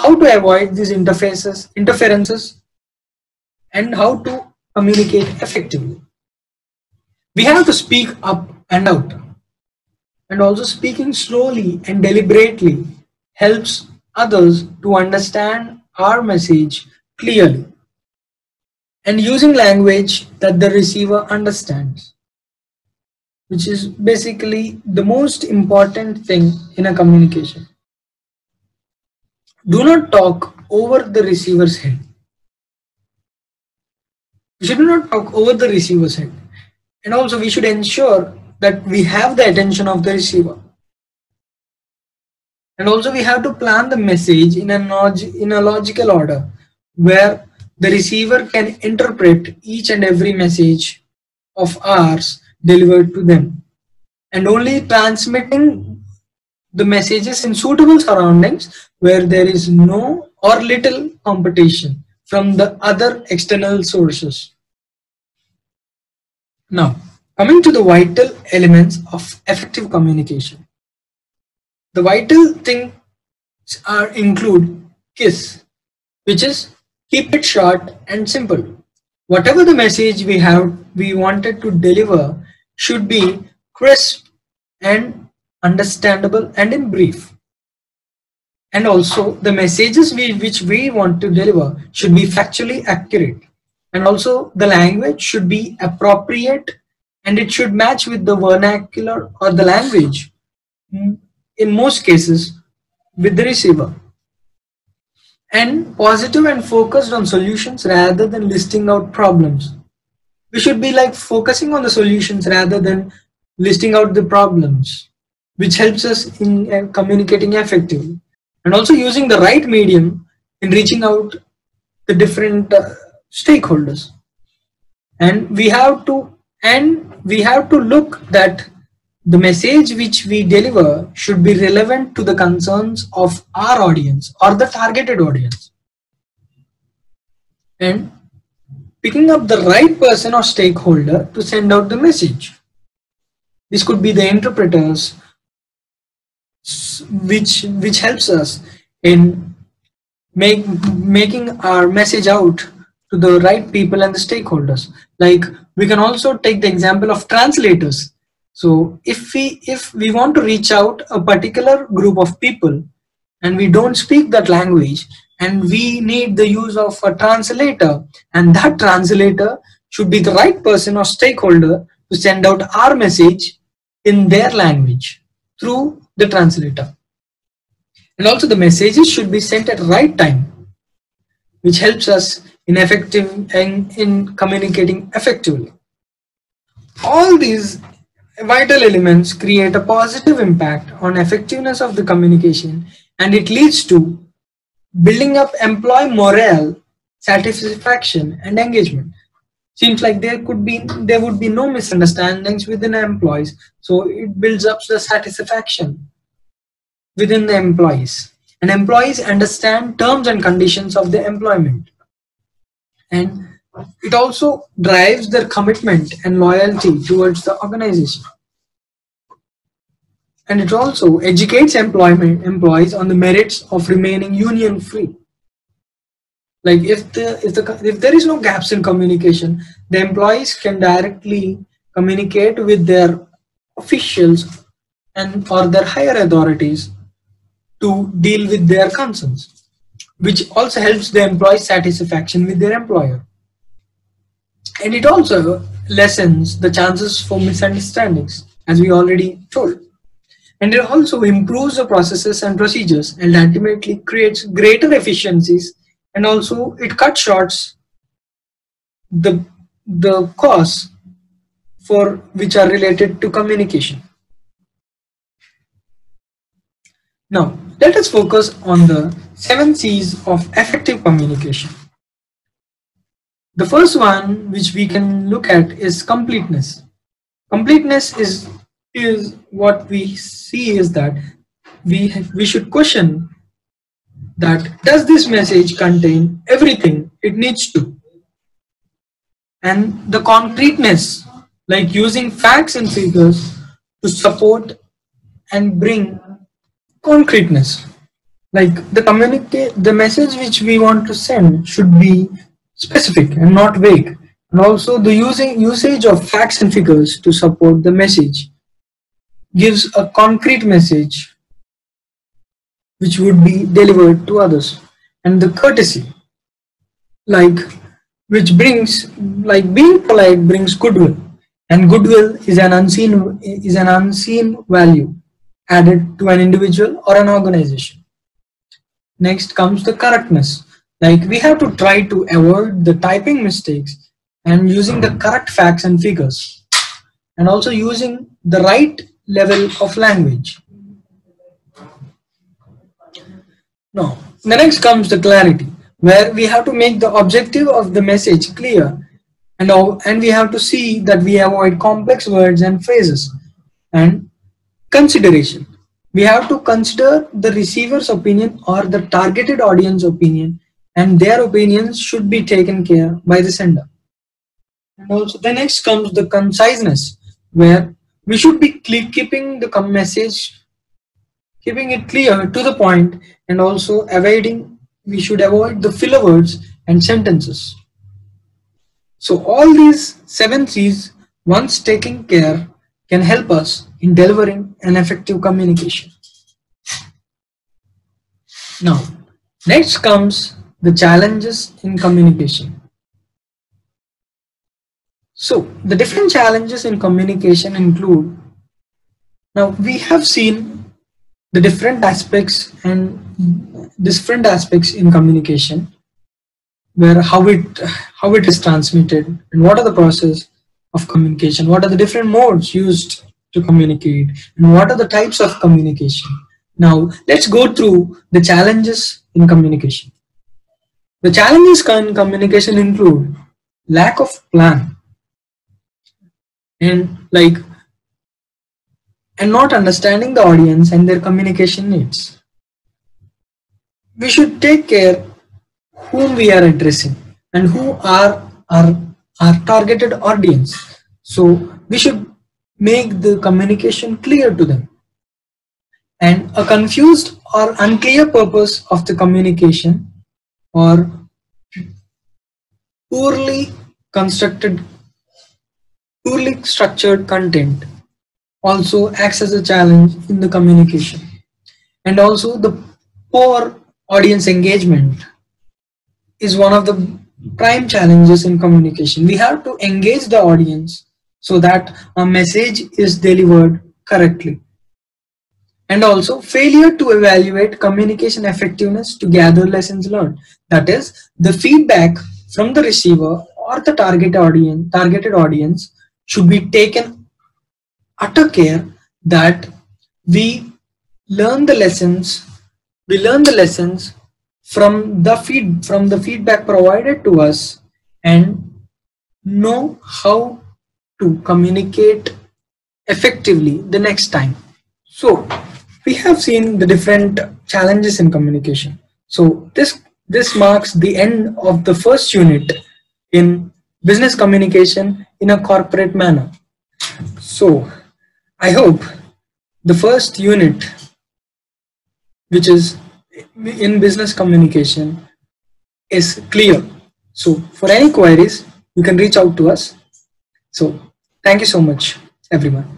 how to avoid these interferences, and how to communicate effectively. We have to speak up and out. And also speaking slowly and deliberately helps others to understand our message clearly, and using language that the receiver understands, which is basically the most important thing in a communication. Do not talk over the receiver's head. We should not talk over the receiver's head. And also we should ensure that we have the attention of the receiver. And also we have to plan the message in a logical order where the receiver can interpret each and every message of ours delivered to them, and only transmitting the messages in suitable surroundings where there is no or little competition from the other external sources. Now, coming to the vital elements of effective communication. The vital things include KISS, which is keep it short and simple. Whatever the message we wanted to deliver should be crisp and understandable and in brief. And also the messages which we want to deliver should be factually accurate. And also the language should be appropriate, and it should match with the vernacular or the language, in most cases, with the receiver. And positive and focused on solutions rather than listing out problems. We should be like focusing on the solutions rather than listing out the problems, which helps us in communicating effectively. And also using the right medium in reaching out the different stakeholders. And we have to look that the message which we deliver should be relevant to the concerns of our audience or the targeted audience. And picking up the right person or stakeholder to send out the message. This could be the interpreters, which helps us in making our message out to the right people and the stakeholders. Like we can also take the example of translators. So if we want to reach out a particular group of people and we don't speak that language, and we need the use of a translator, and that translator should be the right person or stakeholder to send out our message in their language through the translator. And also the messages should be sent at the right time, which helps us in communicating effectively. All these vital elements create a positive impact on effectiveness of the communication, and it leads to building up employee morale, satisfaction, and engagement. Seems like there would be no misunderstandings within the employees, so it builds up the satisfaction within the employees, and employees understand terms and conditions of the employment, and it also drives their commitment and loyalty towards the organization. And it also educates employees on the merits of remaining union free. Like if there is no gaps in communication, the employees can directly communicate with their officials or their higher authorities to deal with their concerns, which also helps the employee satisfaction with their employer. And it also lessens the chances for misunderstandings, as we already told. And it also improves the processes and procedures, and ultimately creates greater efficiencies, and also it cuts short the costs for which are related to communication. Now, let us focus on the 7 C's of effective communication. The first one which we can look at is completeness. Completeness is what we see is that we should question that does this message contain everything it needs to? And the concreteness, like using facts and figures to support and bring concreteness. Like the message which we want to send should be specific and not vague, and also the usage of facts and figures to support the message gives a concrete message which would be delivered to others. And the courtesy, like which brings, like being polite brings goodwill, and goodwill is an unseen value added to an individual or an organization. Next comes the correctness, like we have to try to avoid the typing mistakes and using the correct facts and figures, and also using the right level of language. Now, the next comes the clarity, where we have to make the objective of the message clear, and we have to see that we avoid complex words and phrases. And consideration, we have to consider the receiver's opinion or the targeted audience opinion, and their opinions should be taken care by the sender. And also the next comes the conciseness, where we should be keeping the message, keeping it clear to the point, and also we should avoid the filler words and sentences. So all these 7 C's, once taken care, can help us in delivering an effective communication. Now, next comes the challenges in communication. So the different challenges in communication include, now we have seen the different aspects in communication, where how it is transmitted and what are the process of communication, what are the different modes used to communicate, and what are the types of communication. Now let's go through the challenges in communication. The challenges in communication include lack of plan, and not understanding the audience and their communication needs. We should take care whom we are addressing and who are our targeted audience. So we should make the communication clear to them. And a confused or unclear purpose of the communication, or poorly structured content also acts as a challenge in the communication. And also the poor audience engagement is one of the prime challenges in communication. We have to engage the audience so that a message is delivered correctly. And also failure to evaluate communication effectiveness to gather lessons learned. That is, the feedback from the receiver or the targeted audience should be taken utter care that we learn the lessons from the feedback provided to us, and know how to communicate effectively the next time. So we have seen the different challenges in communication. So this marks the end of the first unit in business communication in a corporate manner. So I hope the first unit, which is in business communication, is clear. So for any queries, you can reach out to us. So thank you so much, everyone.